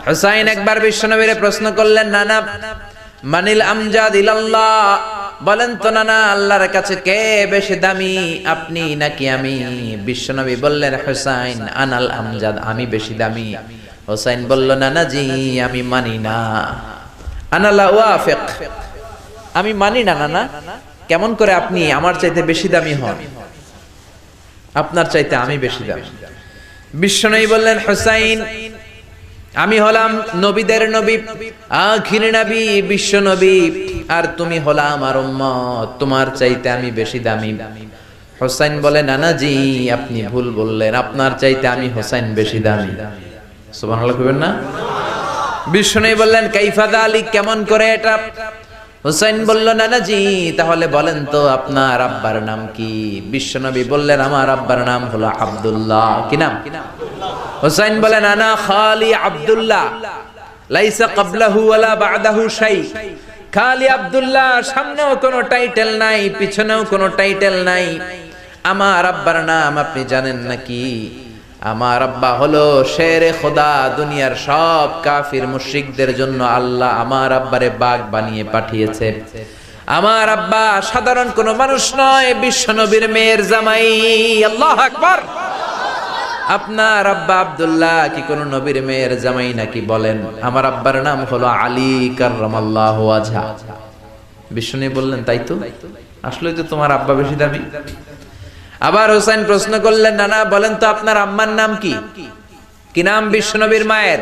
হুসাইন একবার বিশ্বনবীরে প্রশ্ন করলেন, নানা মানিল আমজাদ ইলাল্লাহ, বলেন তো নানা আল্লাহর কাছে কে বেশি দামি, আপনি নাকি আমি? বিশ্বনবী বললেন, হুসাইন আনাল আমজাদ, আমি বেশি দামি। হুসাইন বলল, নানা জি আমি মানি না, আনা লা ওয়াফিক, আমি মানি না নানা। কেমন করে আপনি আমার চাইতে বেশি দামি হন? আপনার চাইতে আমি বেশি দামি। বিশ্বনবী বললেন, হুসাইন আমি হলাম নবীদের নবী, আখির নবী, বিশ্ব নবী, আর তুমি হলা আমার উম্মত, তোমার চাইতে আমি বেশি দামি। হুসাইন বলে, নানা জি আপনি ভুল বললেন, আপনার চাইতে আমি হুসাইন বেশি দামি। সুবহানাল্লাহ কইবেন না? বিশ্বনবী বললেন, কাইফা যালিক, কেমন করে এটা? হুসাইন বলল, নানা জি তাহলে বলেন তো আপনার আব্বার নাম কি? বিশ্বনবী বললেন, আমার আব্বার নাম হলো আব্দুল্লাহ। কি নাম? হুসাইন বলেন, আনা খালি আব্দুল্লাহ, লাইসা ক্বাবলাহু ওয়ালা বা'দাহু শাই। খালি আব্দুল্লাহ, সামনেও কোনো টাইটেল নাই, পিছনেও কোনো টাইটেল নাই। আমার আব্বার নাম আপনি জানেন নাকি? আমার আব্বা হলো শেরে খোদা, দুনিয়ার সব কাফির মুশরিকদের জন্য আল্লাহ আমার আব্বারে বাগ বানিয়ে পাঠিয়েছে। আমার আব্বা সাধারণ কোনো মানুষ নয়, বিশ্ব নবীর মেয়ের জামাই। আল্লাহু আকবার। আপনার আব্বা আব্দুল্লাহ কি কোনো নবীর মেয়ের জামাই নাকি? বলেন, আমার আব্বার নাম হলো আলী কাররামাল্লাহু ওয়াজহা। বিশ্বনবী বললেন, তাই তো, আসলেই তো তোমার আব্বা বেশি দামি। আবার হুসাইন প্রশ্ন করলেন, নানা বলেন তো আপনার আম্মার নাম কি? কি নাম বিশ্বনবীর মায়ের?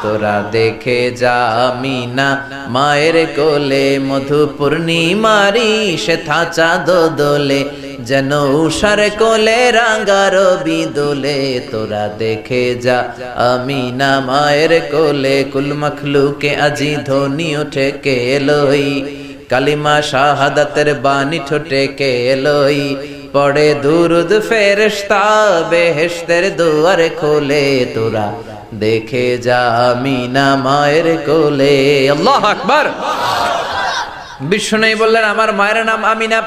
তোরা দেখে যা আমিনা মায়ের কোলে, মধু পূর্ণিমারি সেথা চাঁদ দোলে, যেন উষার কোলে রাঙা রবি দোলে। তোরা দেখে যা আমিনা মায়ের কোলে, কুল মখলুকে আজি ধ্বনি ওঠে কে এলোই, কালিমা শাহাদাতের বাণী ঠোঁটে কে এলোই, পড়ে দুরুদ ফেরেশতা বেহেশতের দুয়ার খোলে। তোরা দেখে যা আমিনা মায়ের কোলে। আল্লাহু আকবার। বিশ্বনবী বললেন, আমার মায়ের নাম আমিনা।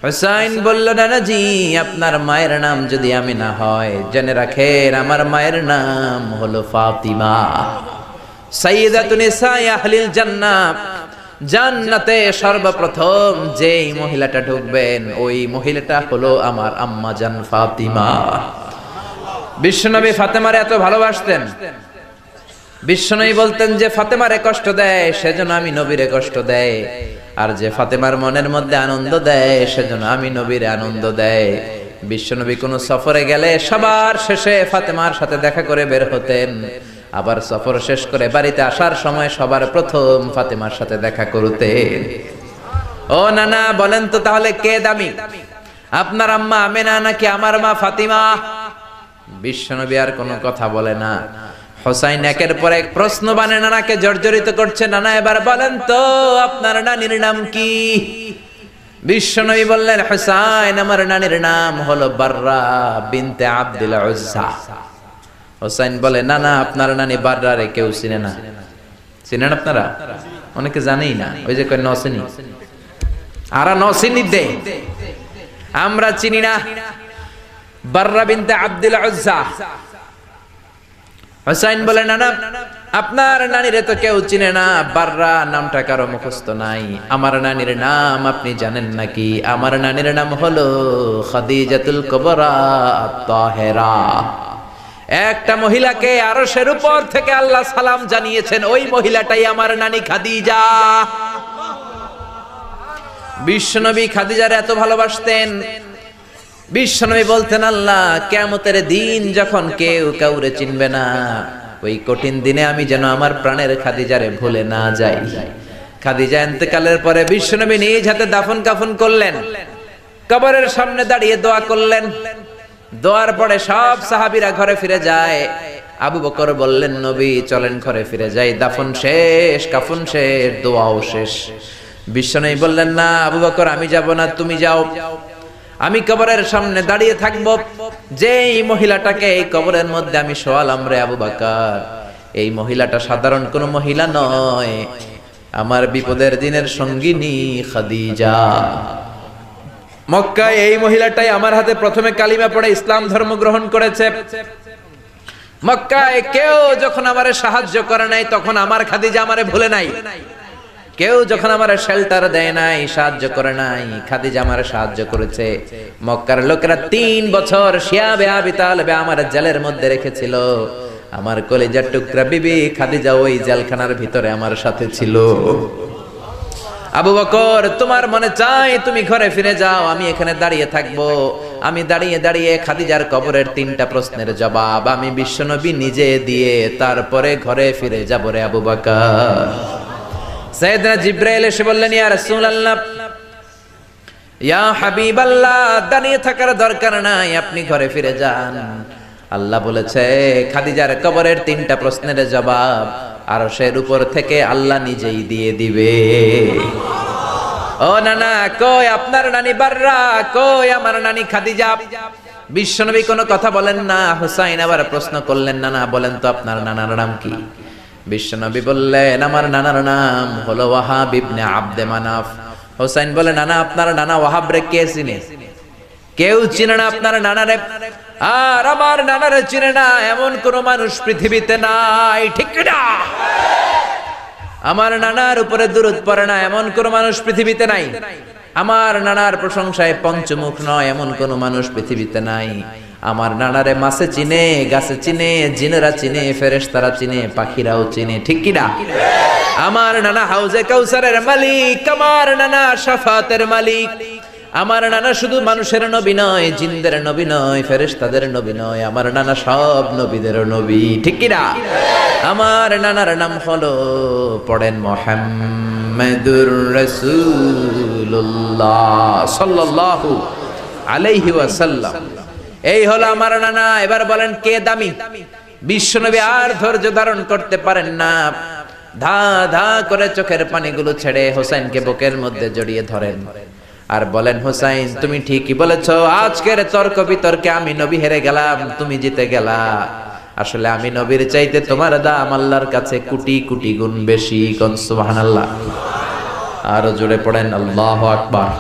হুসাইন বলল, নানা জি আপনার মায়ের নাম যদি আমিনা হয়, জেনে রাখেন আমার মায়ের নাম হলো ফাতিমা, সাইয়্যিদাতুন নিসাই আহলিল জান্নাহ। জান্নাতে সর্বপ্রথম যেই মহিলাটা ঢুকবেন, ওই মহিলাটা হলো আমার আম্মা জান ফাতিমা। বিশ্বনবী ফাতেমারে এত ভালোবাসতেন, বিশ্বনবী বলতেন যে ফাতেমারে কষ্ট দেয় সেজন্য আমি নবীরে কষ্ট দেয়, আর যে ফাতেমার মনের মধ্যে আনন্দ দেয় সেজন্য আমি নবীরে আনন্দ দেয়। বিশ্বনবী কোন সফরে গেলে সবার শেষে ফাতেমার সাথে দেখা করে বের হতেন, আবার সফর শেষ করে বাড়িতে আসার সময় সবার প্রথম ফাতেমার সাথে দেখা করতেন। ও নানা বলেন তো তাহলে কে দামি, আপনার আম্মা আমেনা নাকি আমার মা ফাতিমা? বিশ্বনবী আর কোনো কথা বলে না। হুসাইন একের পর এক প্রশ্ন বানে নানাকে জর্জরিত করছে, নানা এবার বলেন তো আপনার নানির নাম কি? বিশ্বনবী বললেন, হুসাইন আমার নানির নাম হলো বাররা বিনতে আব্দুল উজ্জা। হুসাইন বলে, নানা আপনার নানি বাররারে কেউ চিনে না। চিনেন আপনারা? অনেকে জানেই না, ওই যে কয় নসিনি, আরা নসিনি দে, আমরা চিনি না বাররা বিনতে আব্দুল উজ্জা। হুসাইন বলে, নানা আপনার নানিরে তো কেউ চিনে না, বাররা নামটা কারো মুখস্থ নাই। আমার নানির নাম আপনি জানেন নাকি? আমার নানির নাম হলো খাদিজাতুল কুবরা আত-তাহেরা। একটা মহিলাকে আরশের উপর থেকে আল্লাহ সালাম জানিয়েছেন, ওই মহিলাটাই আমার নানি খাদিজা। বিশ্বনবী খাদিজার এত ভালোবাসতেন, বিশ্বনবী বলতেন, আল্লাহ কিয়ামতের দিন যখন কেউ কাউরে চিনবে না, ওই কঠিন দিনে আমি যেন আমার প্রাণের খাদিজারে ভুলে না যাই। খাদিজা ইন্তেকালের পরে বিশ্বনবী নিজ হাতে দাফন কাফন করলেন, কবরের সামনে দাঁড়িয়ে দোয়া করলেন। দোয়ার পরে সব সাহাবীরা ঘরে ফিরে যায়। আবু বকর বললেন, নবী চলেন ঘরে ফিরে যাই, দাফন শেষ, কাফন শেষ, দোয়াও শেষ। বিশ্বনবী বললেন, না আবু বকর আমি যাব না, তুমি যাও, আমি কবরের সামনে দাঁড়িয়ে থাকবো। যেই মহিলাটাকে এই কবরের মধ্যে আমি শোয়ালাম রে আবু বকর, এই মহিলাটা সাধারণ কোন মহিলা নয়, আমার বিপদের দিনের সঙ্গিনী খাদিজা। মক্কায় এই মহিলাটাই আমার হাতে প্রথমে কালিমা পড়ে ইসলাম ধর্ম গ্রহণ করেছে। মক্কায় কেউ যখন আমারে সাহায্য করে নাই তখন আমার খাদিজা আমারে ভুলে নাই। কেউ যখন আমারে শেল্টার দেয় নাই, সাহায্য করে নাই, খাদিজা আমারে সাহায্য করেছে। মক্কার লোকেরা 3 বছর শিয়াবে আবি তালেবে আমার জেলের মধ্যে রেখেছিল। আমার কলিজার টুকরা বিবি খাদিজা ওই জেলখানার ভিতরে আমার সাথে ছিল। আবু বকর, তোমার মনে চাই তুমি ঘরে ফিরে যাও, আমি এখানে দাঁড়িয়ে থাকবো। আমি দাঁড়িয়ে দাঁড়িয়ে খাদিজার কবরের 3টা প্রশ্নের জবাব আমি বিশ্বনবী নিজে দিয়ে তারপরে ঘরে ফিরে যাব রে আবু বকর। সাইয়েদনা জিবরাইল এসে বললেন, ইয়া রাসূলুল্লাহ, ইয়া হাবিবাল্লাহ, দাঁড়িয়ে থাকার দরকার নাই, আপনি ঘরে ফিরে যান। আল্লাহ বলেছে খাদিজার কবরের 3টা প্রশ্নের জবাব আরশের উপর থেকে আল্লাহ নিজেই দিয়ে দিবে। ও নানা, কই আপনার নানি বাররা, কই আমার নানি খাদিজা? বিশ্বনবী কোনো কথা বলেন না। হুসাইন আবার প্রশ্ন করলেন, নানা বলেন তো আপনার নানার নাম কি? বিশ্বনবী বললেন, আমার নানার নাম হলো ওয়াহাব ইবনে আব্দে মানাফ। হুসাইন বলে, নানা আপনার নানা ওয়াহাব রে কে চিনে? কেউ চিনে না আপনার নানারে। আর আমার নানারে চিনে না এমন কোন মানুষ পৃথিবীতে নাই, ঠিক না? আমার নানার উপরে দুরূদ পড়ে না এমন কোন মানুষ পৃথিবীতে নাই। আমার নানার প্রশংসায় পঞ্চমুখ নয় এমন কোন মানুষ পৃথিবীতে নাই। আমার নানারে মাছে চিনে, গাছে চিনে, জিনেরা চিনে, ফেরেশতারা চিনে, পাখিরাও চিনে, ঠিক কি না? আমার নানা হাউজে কাউসারের মালিক, আমার নানা শাফাতের মালিক। আমার নানা শুধু মানুষের নবী নয়, জিনদের নবী নয়, ফেরেশতাদের নবী নয়, আমার নানা সব নবীদের নবী, ঠিক কি না? আমার নানার নাম হলো, পড়েন, মুহাম্মাদুর রাসূলুল্লাহ সাল্লাল্লাহু আলাইহি ওয়াসাল্লাম। এই হলো আমার নানা। এবার বলেন কে দামি? বিশ্বনবী আর ধৈর্য ধারণ করতে পারেন না, ধা ধা করে চোখের পানিগুলো ছেড়ে হোসেনকে বুকের মধ্যে জড়িয়ে ধরেন আর বলেন, হোসাইন তুমি ঠিকই বলেছো, আজকের তর্ক বিতর্কে আমি নবী হেরে গেলাম, তুমি জিতে গেলা। আসলে আমি নবীর চাইতে তোমার দাম আল্লাহর কাছে কোটি কোটি গুণ বেশি। কোন সুবহানাল্লাহ। আরো জোরে পড়েন আল্লাহু আকবার।